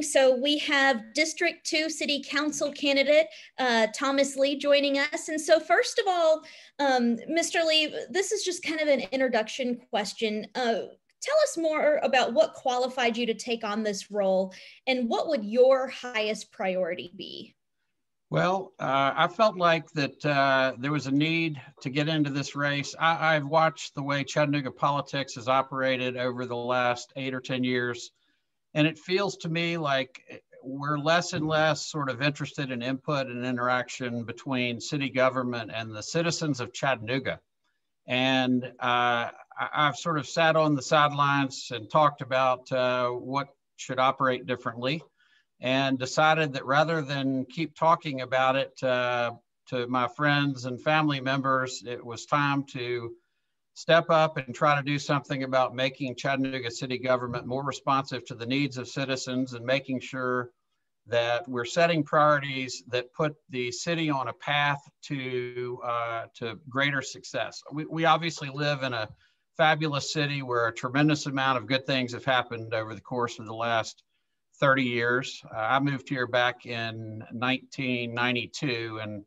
So we have District 2 City Council candidate Thomas Lee joining us. And so first of all, Mr. Lee, this is just kind of an introduction question. Tell us more about what qualified you to take on this role and what would your highest priority be? Well, I felt like that there was a need to get into this race. I've watched the way Chattanooga politics has operated over the last 8 or 10 years. And it feels to me like we're less and less sort of interested in input and interaction between city government and the citizens of Chattanooga. And I've sort of sat on the sidelines and talked about what should operate differently, and decided that rather than keep talking about it to my friends and family members, it was time to step up and try to do something about making Chattanooga city government more responsive to the needs of citizens and making sure that we're setting priorities that put the city on a path to greater success. We obviously live in a fabulous city where a tremendous amount of good things have happened over the course of the last 30 years. I moved here back in 1992, and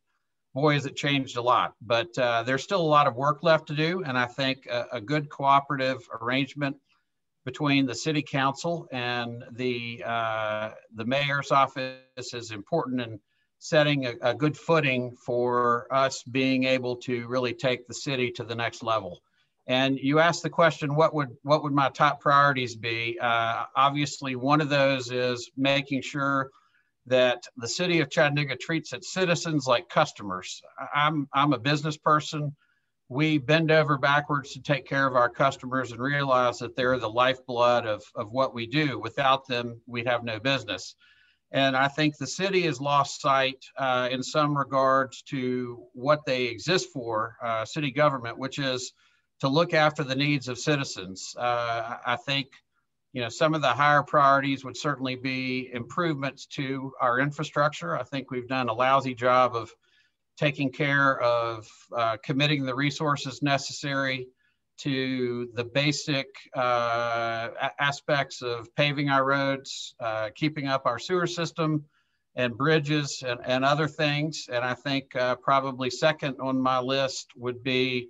boy, has it changed a lot, but there's still a lot of work left to do. And I think a good cooperative arrangement between the city council and the mayor's office is important in setting a good footing for us being able to really take the city to the next level. And you asked the question, what would my top priorities be? Obviously, one of those is making sure that the city of Chattanooga treats its citizens like customers. I'm a business person. We bend over backwards to take care of our customers and realize that they're the lifeblood of what we do. Without them, we'd have no business. And I think the city has lost sight in some regards to what they exist for, city government, which is to look after the needs of citizens. I think some of the higher priorities would certainly be improvements to our infrastructure. I think we've done a lousy job of taking care of committing the resources necessary to the basic aspects of paving our roads, keeping up our sewer system and bridges and other things. And I think probably second on my list would be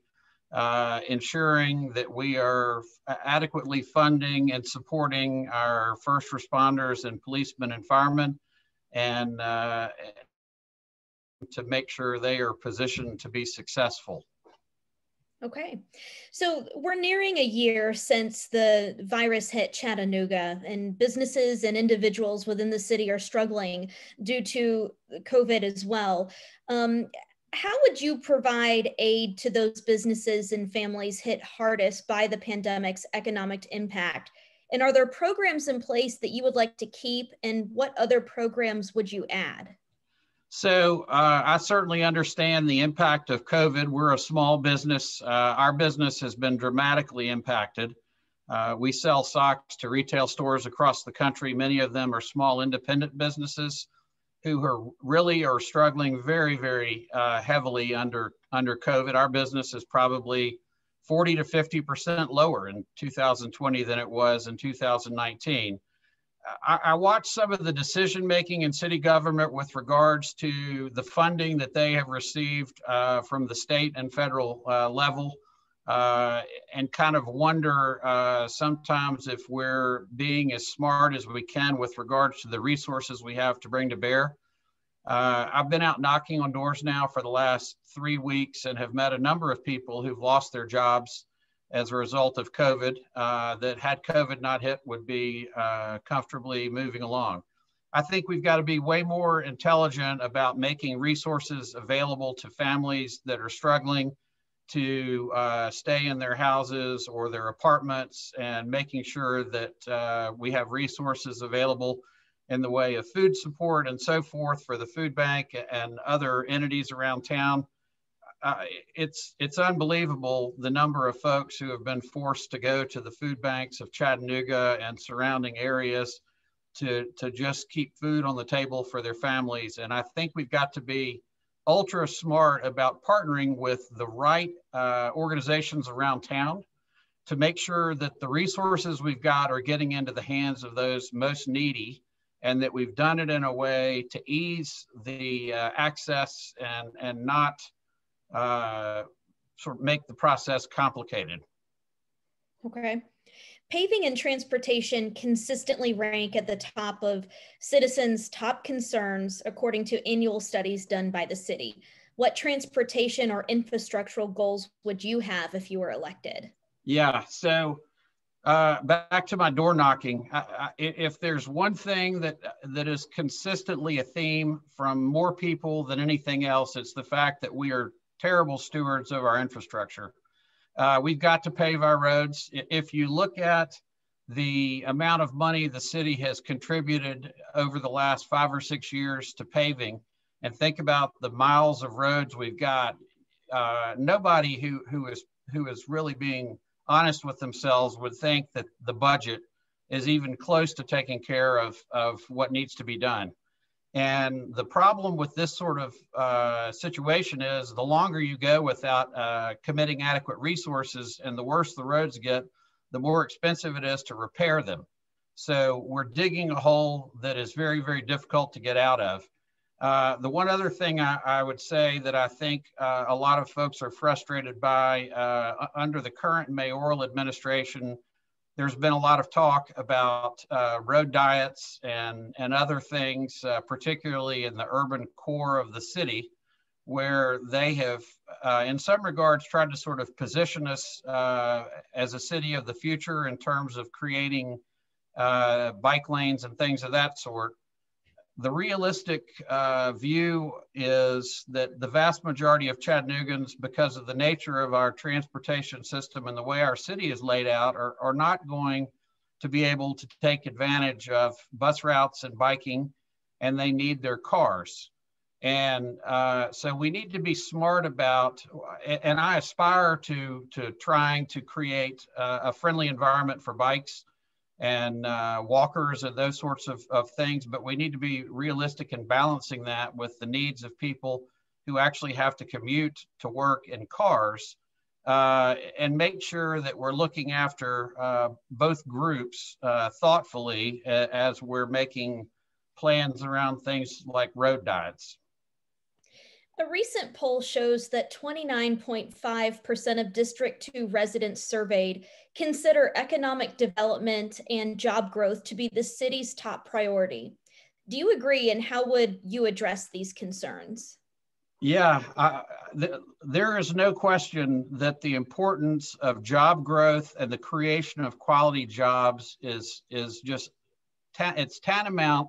ensuring that we are adequately funding and supporting our first responders and policemen and firemen, and to make sure they are positioned to be successful. Okay, so we're nearing a year since the virus hit Chattanooga, and businesses and individuals within the city are struggling due to COVID as well. How would you provide aid to those businesses and families hit hardest by the pandemic's economic impact? And are there programs in place that you would like to keep, and what other programs would you add? So I certainly understand the impact of COVID. We're a small business. Our business has been dramatically impacted. We sell socks to retail stores across the country. Many of them are small independent businesses who are struggling very, very heavily under COVID. Our business is probably 40 to 50% lower in 2020 than it was in 2019. I watched some of the decision making in city government with regards to the funding that they have received from the state and federal level, and kind of wonder sometimes if we're being as smart as we can with regards to the resources we have to bring to bear. I've been out knocking on doors now for the last 3 weeks and have met a number of people who've lost their jobs as a result of COVID, that had COVID not hit would be comfortably moving along. I think we've got to be way more intelligent about making resources available to families that are struggling to stay in their houses or their apartments, and making sure that we have resources available in the way of food support and so forth for the food bank and other entities around town. It's unbelievable the number of folks who have been forced to go to the food banks of Chattanooga and surrounding areas to just keep food on the table for their families. And I think we've got to be ultra smart about partnering with the right organizations around town to make sure that the resources we've got are getting into the hands of those most needy, and that we've done it in a way to ease the access and not sort of make the process complicated. Okay. Paving and transportation consistently rank at the top of citizens' top concerns, according to annual studies done by the city. What transportation or infrastructural goals would you have if you were elected? Yeah, so back to my door knocking. If there's one thing that is consistently a theme from more people than anything else, it's the fact that we are terrible stewards of our infrastructure. We've got to pave our roads. If you look at the amount of money the city has contributed over the last 5 or 6 years to paving, and think about the miles of roads we've got, nobody who is really being honest with themselves would think that the budget is even close to taking care of what needs to be done. And the problem with this sort of situation is the longer you go without committing adequate resources and the worse the roads get, the more expensive it is to repair them. So we're digging a hole that is very, very difficult to get out of. The one other thing I would say that I think a lot of folks are frustrated by under the current mayoral administration, there's been a lot of talk about road diets and other things, particularly in the urban core of the city, where they have, in some regards, tried to sort of position us as a city of the future in terms of creating bike lanes and things of that sort. The realistic view is that the vast majority of Chattanoogans, because of the nature of our transportation system and the way our city is laid out, are not going to be able to take advantage of bus routes and biking, and they need their cars. And so we need to be smart about, and I aspire to trying to create a friendly environment for bikes and walkers and those sorts of things, but we need to be realistic in balancing that with the needs of people who actually have to commute to work in cars, and make sure that we're looking after both groups thoughtfully as we're making plans around things like road diets. A recent poll shows that 29.5% of District 2 residents surveyed consider economic development and job growth to be the city's top priority. Do you agree, and how would you address these concerns? Yeah, there is no question that the importance of job growth and the creation of quality jobs is just, it's tantamount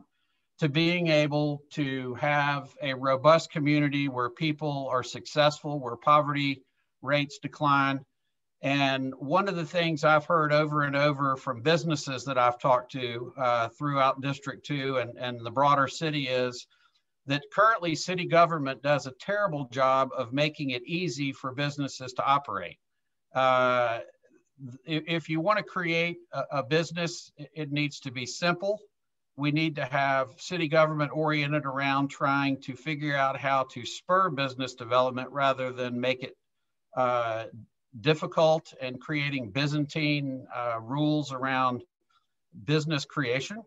to being able to have a robust community where people are successful, where poverty rates decline. And one of the things I've heard over and over from businesses that I've talked to throughout District 2 and the broader city is that currently city government does a terrible job of making it easy for businesses to operate. If you want to create a business, it needs to be simple. We need to have city government oriented around trying to figure out how to spur business development rather than make it difficult and creating Byzantine rules around business creation.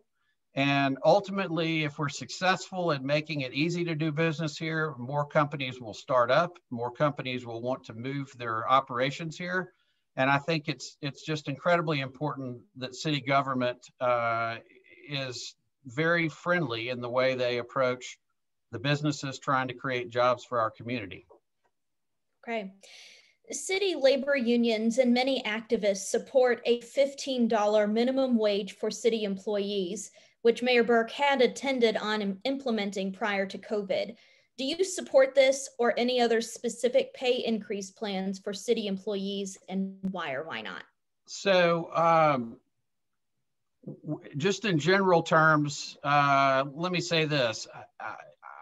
And ultimately, if we're successful in making it easy to do business here, more companies will start up, more companies will want to move their operations here. And I think it's just incredibly important that city government is very friendly in the way they approach the businesses trying to create jobs for our community. Okay. City labor unions and many activists support a $15 minimum wage for city employees, which Mayor Burke had intended on implementing prior to COVID. Do you support this or any other specific pay increase plans for city employees, and why or why not? So just in general terms, let me say this.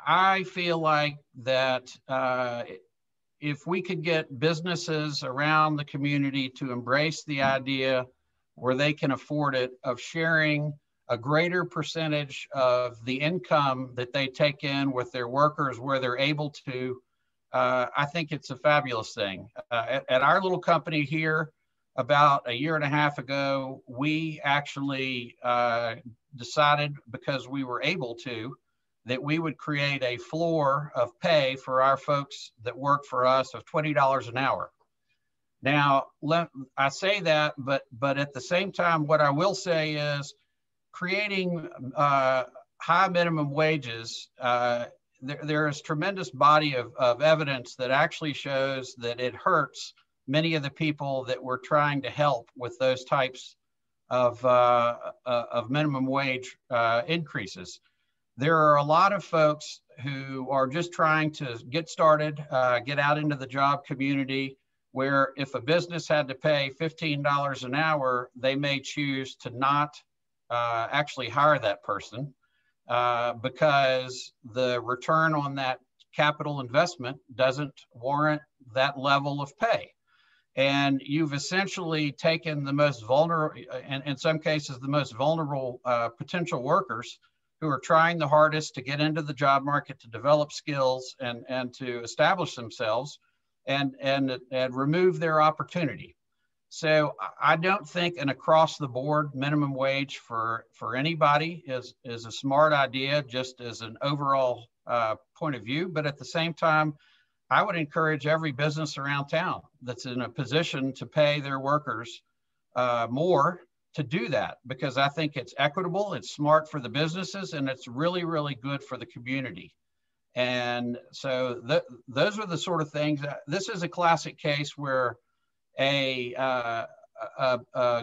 I feel like that if we could get businesses around the community to embrace the idea where they can afford it of sharing a greater percentage of the income that they take in with their workers where they're able to, I think it's a fabulous thing. At our little company here, about a year and a half ago, we actually decided, because we were able to, that we would create a floor of pay for our folks that work for us of $20 an hour. Now, I say that, but at the same time, what I will say is creating high minimum wages, there is tremendous body of evidence that actually shows that it hurts many of the people that we're trying to help with those types of minimum wage increases. There are a lot of folks who are just trying to get started, get out into the job community, where if a business had to pay $15 an hour, they may choose to not actually hire that person because the return on that capital investment doesn't warrant that level of pay. And you've essentially taken the most vulnerable, and in some cases, the most vulnerable potential workers who are trying the hardest to get into the job market, to develop skills and to establish themselves, and remove their opportunity. So I don't think an across the board minimum wage for anybody is a smart idea, just as an overall point of view. But at the same time, I would encourage every business around town that's in a position to pay their workers more to do that, because I think it's equitable, it's smart for the businesses, and it's really, really good for the community. And so those are the sort of things. This is a classic case where a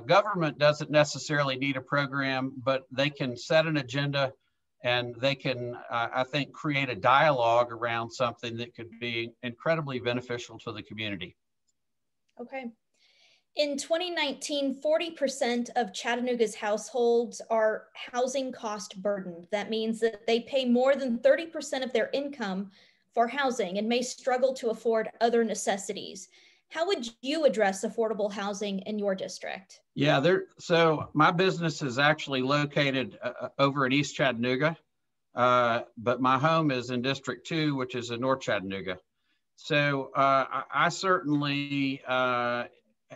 government doesn't necessarily need a program, but they can set an agenda, and they can, I think, create a dialogue around something that could be incredibly beneficial to the community. Okay. In 2019, 40% of Chattanooga's households are housing cost burdened. That means that they pay more than 30% of their income for housing and may struggle to afford other necessities. How would you address affordable housing in your district? Yeah, so my business is actually located over in East Chattanooga, but my home is in District 2, which is in North Chattanooga. So I certainly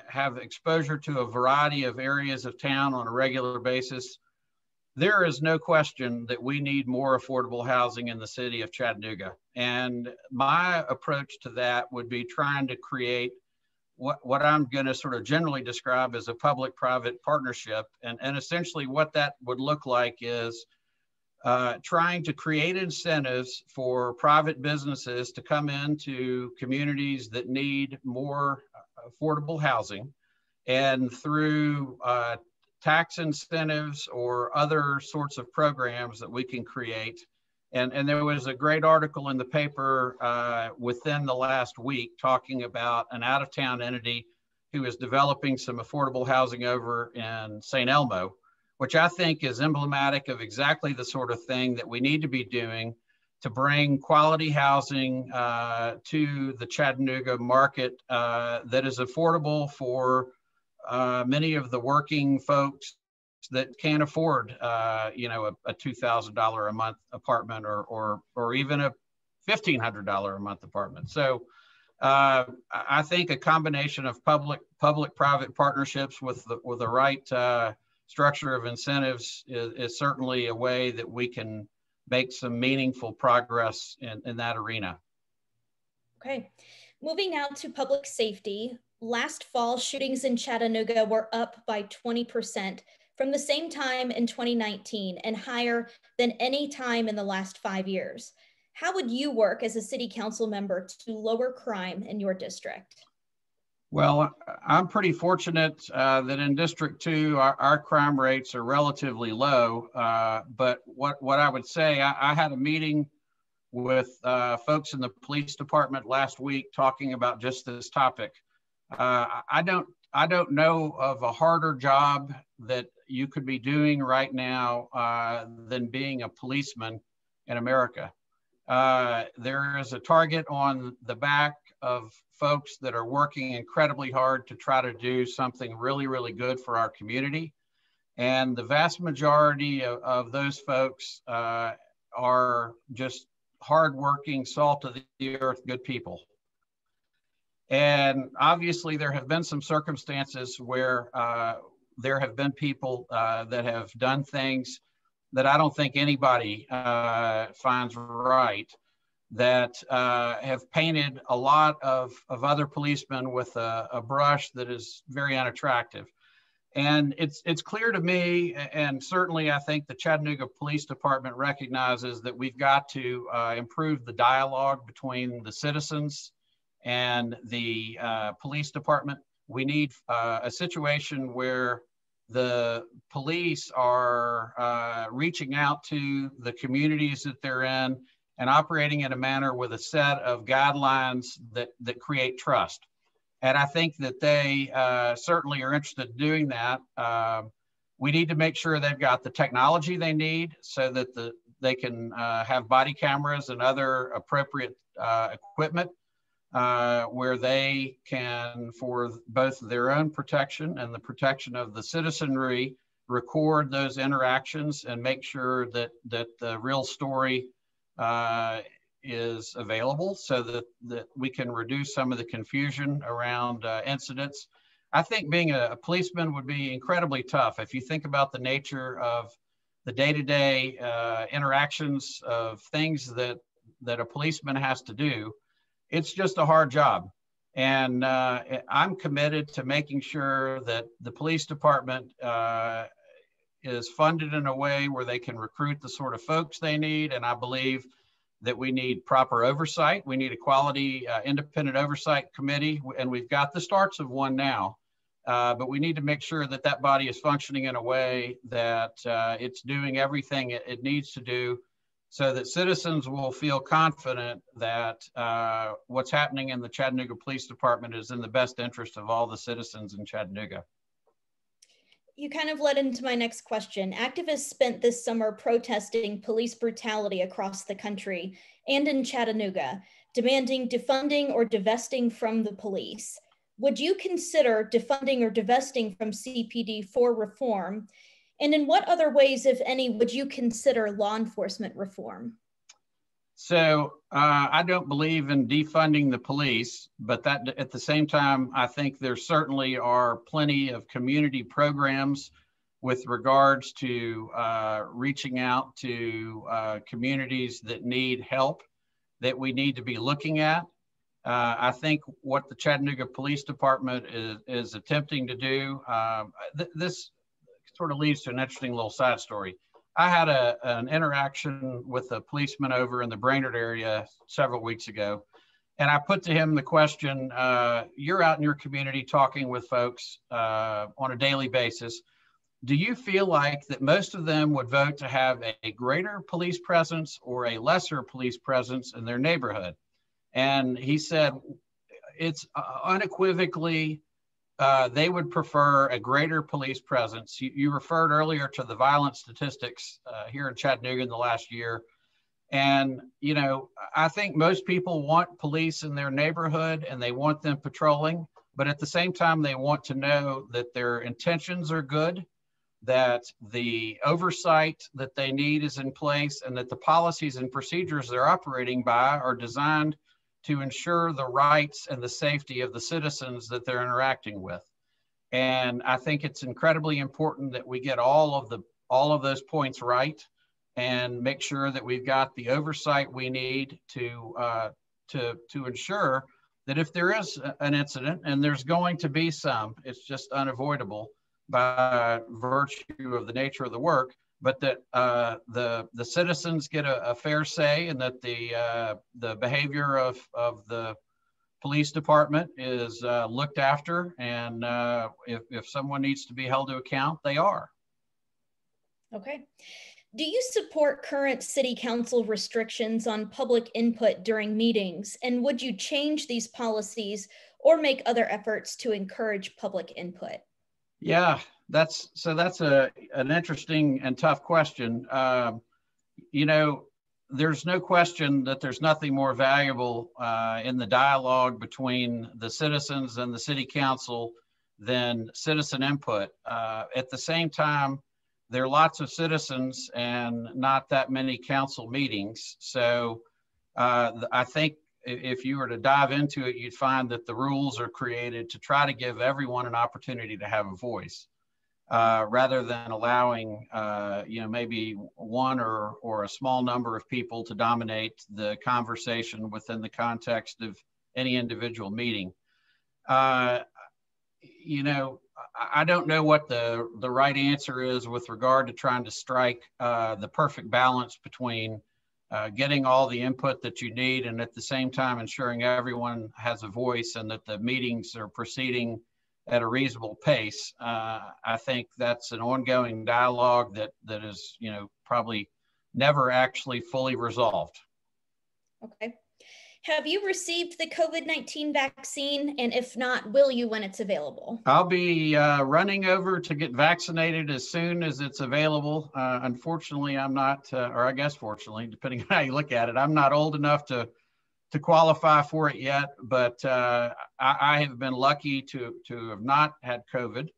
have exposure to a variety of areas of town on a regular basis. There is no question that we need more affordable housing in the city of Chattanooga. And my approach to that would be trying to create what I'm going to sort of generally describe as a public-private partnership. And essentially what that would look like is trying to create incentives for private businesses to come into communities that need more affordable housing, and through tax incentives or other sorts of programs that we can create. And there was a great article in the paper within the last week talking about an out-of-town entity who is developing some affordable housing over in St. Elmo, which I think is emblematic of exactly the sort of thing that we need to be doing to bring quality housing to the Chattanooga market that is affordable for many of the working folks that can't afford, a $2,000 a month apartment or even a $1,500 a month apartment. So I think a combination of public-private partnerships with the right structure of incentives is certainly a way that we can make some meaningful progress in that arena. Okay, moving now to public safety. Last fall, shootings in Chattanooga were up by 20% from the same time in 2019 and higher than any time in the last 5 years. How would you work as a city council member to lower crime in your district? Well, I'm pretty fortunate that in District 2, our crime rates are relatively low. But what I would say, I had a meeting with folks in the police department last week talking about just this topic. I don't know of a harder job that you could be doing right now than being a policeman in America. There is a target on the back of folks that are working incredibly hard to try to do something really, really good for our community. And the vast majority of those folks are just hardworking, salt of the earth, good people. And obviously there have been some circumstances where there have been people that have done things that I don't think anybody finds right, that have painted a lot of other policemen with a brush that is very unattractive. And it's clear to me, and certainly I think the Chattanooga Police Department recognizes that we've got to improve the dialogue between the citizens and the police department. We need a situation where the police are reaching out to the communities that they're in and operating in a manner with a set of guidelines that create trust. And I think that they certainly are interested in doing that. We need to make sure they've got the technology they need so that they can have body cameras and other appropriate equipment where they can, for both their own protection and the protection of the citizenry, record those interactions and make sure that the real story is available so that we can reduce some of the confusion around incidents. I think being a policeman would be incredibly tough. If you think about the nature of the day-to-day interactions of things that a policeman has to do, it's just a hard job. And I'm committed to making sure that the police department is funded in a way where they can recruit the sort of folks they need. And I believe that we need proper oversight. We need a quality independent oversight committee, and we've got the starts of one now. But we need to make sure that that body is functioning in a way that it's doing everything it needs to do so that citizens will feel confident that what's happening in the Chattanooga Police Department is in the best interest of all the citizens in Chattanooga. You kind of led into my next question. Activists spent this summer protesting police brutality across the country and in Chattanooga, demanding defunding or divesting from the police. Would you consider defunding or divesting from CPD for reform? And in what other ways, if any, would you consider law enforcement reform? So I don't believe in defunding the police, but that at the same time, I think there certainly are plenty of community programs with regards to reaching out to communities that need help that we need to be looking at. I think what the Chattanooga Police Department is attempting to do, this sort of leads to an interesting little side story. I had an interaction with a policeman over in the Brainerd area several weeks ago, and I put to him the question, you're out in your community talking with folks on a daily basis. Do you feel like that most of them would vote to have a greater police presence or a lesser police presence in their neighborhood? And he said, it's unequivocally they would prefer a greater police presence. You referred earlier to the violence statistics here in Chattanooga in the last year. And, you know, I think most people want police in their neighborhood and they want them patrolling, but at the same time, they want to know that their intentions are good, that the oversight that they need is in place, and that the policies and procedures they're operating by are designed to ensure the rights and the safety of the citizens that they're interacting with. And I think it's incredibly important that we get all of those points right and make sure that we've got the oversight we need to ensure that if there is an incident, and there's going to be some, it's just unavoidable by virtue of the nature of the work, but that the citizens get a fair say, and that the behavior of the police department is looked after, and if someone needs to be held to account, they are. Okay. Do you support current city council restrictions on public input during meetings? And would you change these policies or make other efforts to encourage public input? Yeah, that's an interesting and tough question. You know, there's no question that there's nothing more valuable in the dialogue between the citizens and the city council than citizen input. At the same time, there are lots of citizens and not that many council meetings. So I think if you were to dive into it, you'd find that the rules are created to try to give everyone an opportunity to have a voice, rather than allowing, maybe one or a small number of people to dominate the conversation within the context of any individual meeting. I don't know what the right answer is with regard to trying to strike the perfect balance between getting all the input that you need and at the same time ensuring everyone has a voice and that the meetings are proceeding at a reasonable pace. I think that's an ongoing dialogue that is, probably never actually fully resolved. Okay. Have you received the COVID-19 vaccine? And if not, will you when it's available? I'll be running over to get vaccinated as soon as it's available. Unfortunately, I'm not, or I guess fortunately, depending on how you look at it, I'm not old enough to qualify for it yet, but I have been lucky to have not had COVID.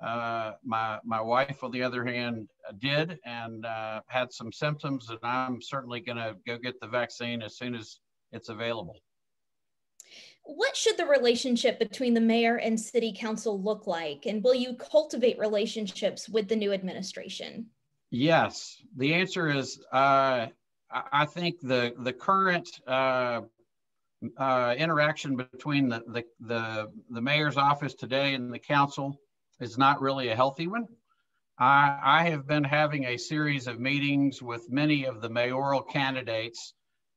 My wife, on the other hand, did and had some symptoms, and I'm certainly going to go get the vaccine as soon as it's available. What should the relationship between the mayor and city council look like? And will you cultivate relationships with the new administration? Yes, the answer is I think the current interaction between the mayor's office today and the council is not really a healthy one. I have been having a series of meetings with many of the mayoral candidates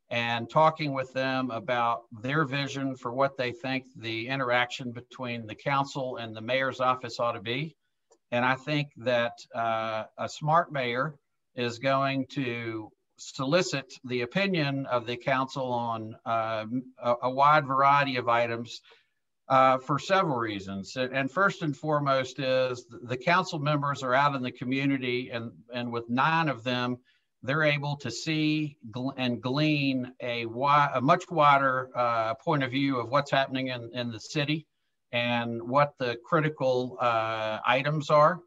and talking with them about their vision for what they think the interaction between the council and the mayor's office ought to be. And I think that a smart mayor is going to solicit the opinion of the council on a wide variety of items for several reasons. And first and foremost is the council members are out in the community, and with 9 of them, they're able to see and glean a much wider point of view of what's happening in the city and what the critical items are.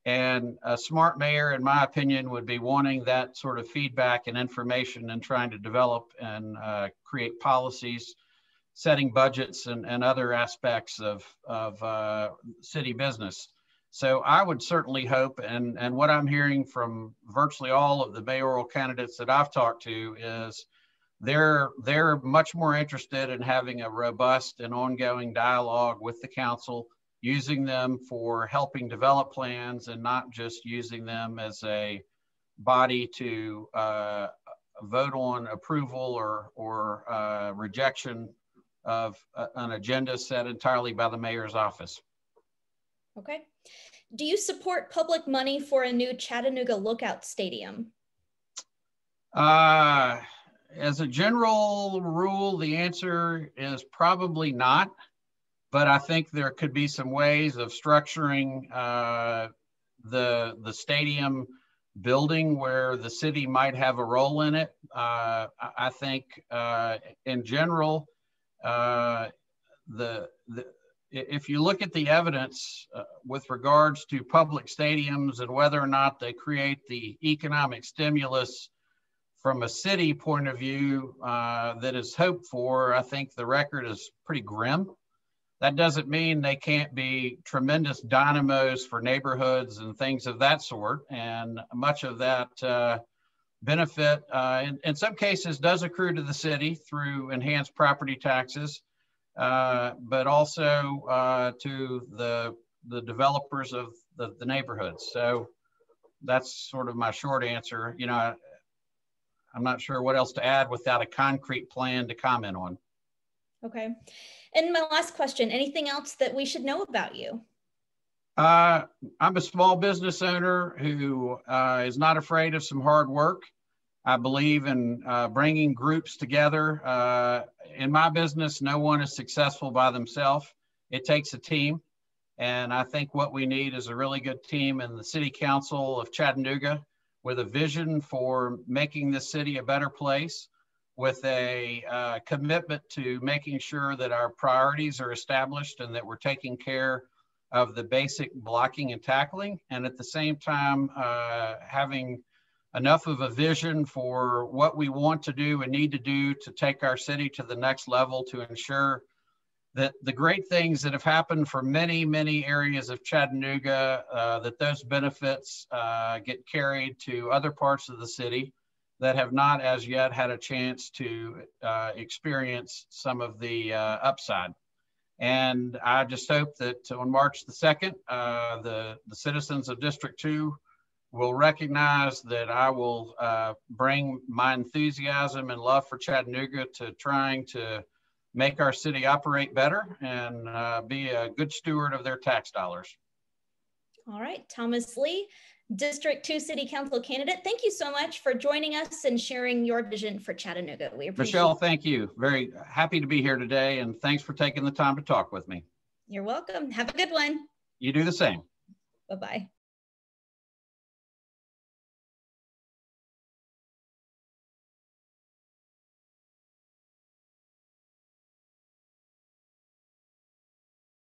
And a smart mayor, in my opinion, would be wanting that sort of feedback and information and trying to develop and create policies, setting budgets and other aspects of city business. So I would certainly hope, and what I'm hearing from virtually all of the mayoral candidates that I've talked to is they're much more interested in having a robust and ongoing dialogue with the council, using them for helping develop plans and not just using them as a body to vote on approval or rejection of an agenda set entirely by the mayor's office. Okay. Do you support public money for a new Chattanooga Lookout Stadium? As a general rule, the answer is probably not, but I think there could be some ways of structuring the stadium building where the city might have a role in it. I think in general, if you look at the evidence with regards to public stadiums and whether or not they create the economic stimulus from a city point of view that is hoped for, I think the record is pretty grim. That doesn't mean they can't be tremendous dynamos for neighborhoods and things of that sort. And much of that benefit, in some cases, does accrue to the city through enhanced property taxes. But also to the developers of the neighborhoods. So that's sort of my short answer. I'm not sure what else to add without a concrete plan to comment on. Okay. And my last question, anything else that we should know about you? I'm a small business owner who is not afraid of some hard work. I believe in bringing groups together. In my business, no one is successful by themselves. It takes a team. And I think what we need is a really good team in the City Council of Chattanooga with a vision for making this city a better place, with a commitment to making sure that our priorities are established and that we're taking care of the basic blocking and tackling. And at the same time, having enough of a vision for what we want to do and need to do to take our city to the next level, to ensure that the great things that have happened for many, many areas of Chattanooga, that those benefits get carried to other parts of the city that have not as yet had a chance to experience some of the upside. And I just hope that on March the 2nd, the citizens of District 2 will recognize that I will bring my enthusiasm and love for Chattanooga to trying to make our city operate better and be a good steward of their tax dollars. All right, Thomas Lee, District 2 City Council candidate, thank you so much for joining us and sharing your vision for Chattanooga. We appreciate Michelle, thank you. Very happy to be here today, and thanks for taking the time to talk with me. You're welcome. Have a good one. You do the same. Bye-bye.